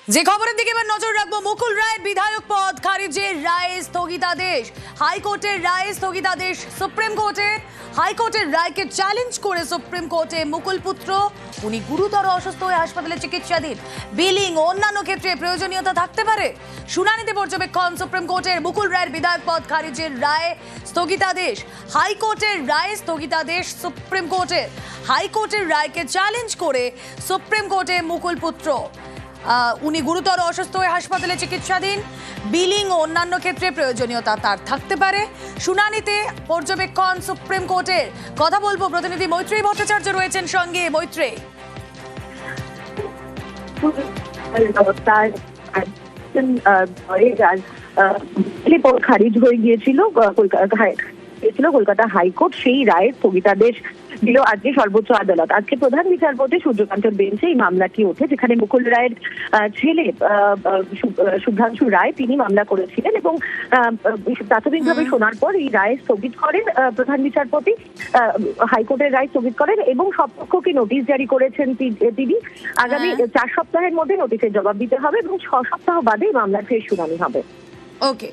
যে খবরের দিকে এবার নজর রাখবো, মুকুল রায়ের বিধায়ক পদ খারিজের রায়ে স্থগিতাদেশ। হাইকোর্টের রায়ে স্থগিতাদেশ সুপ্রিম কোর্টে। হাইকোর্টের রায়কে চ্যালেঞ্জ করে সুপ্রিম কোর্টে মুকুল পুত্র। উনি গুরুতর অসুস্থ হয়ে হাসপাতালে চিকিৎসাধীন। বিলিং ও অন্যান্য ক্ষেত্রে প্রয়োজনীয়তা থাকতে পারে। শুনানিতে পর্যবেক্ষণ সুপ্রিম কোর্টের মুকুল রায়ের বিধায়ক পদ খারিজের রায়ে স্থগিতাদেশ। হাইকোর্টের রায়ে স্থগিতাদেশ সুপ্রিম কোর্টের। হাইকোর্টের রায়কে চ্যালেঞ্জ করে সুপ্রিম কোর্টে মুকুল পুত্র। উনি গুরুতর অসুস্থ হয়ে হাসপাতালে চিকিৎসাধীন। বিলিং ও অন্যান্য ক্ষেত্রে প্রয়োজনীয়তা তার থাকতে পারে। শুনানিতে পর্যবেক্ষণ সুপ্রিম কোর্টের। কথা বলবো, প্রতিনিধি মৈত্রী ভট্টাচার্য রয়েছেন সঙ্গে। মৈত্রী, খারিজ হয়ে গিয়েছিল কলকাতা হাইকোর্ট, সেই রায়ের স্থগিতাদেশ দিল আজকে সর্বোচ্চ আদালত। আজকে প্রধান বিচারপতি সূর্যকান্তের বেঞ্চে এই মামলাটি ওঠে, যেখানে মুকুল রায়ের ছেলে শুভ্রাংশু রায় তিনি মামলা করেছিলেন এবং প্রাথমিকভাবে শোনার পর এই রায় স্থগিত করেন প্রধান বিচারপতি। হাইকোর্টের রায় স্থগিত করেন এবং সব পক্ষকে নোটিশ জারি করেছেন তিনি। আগামী 4 সপ্তাহের মধ্যে নোটিশের জবাব দিতে হবে এবং 6 সপ্তাহ বাদে মামলার ফের শুনানি হবে। ওকে।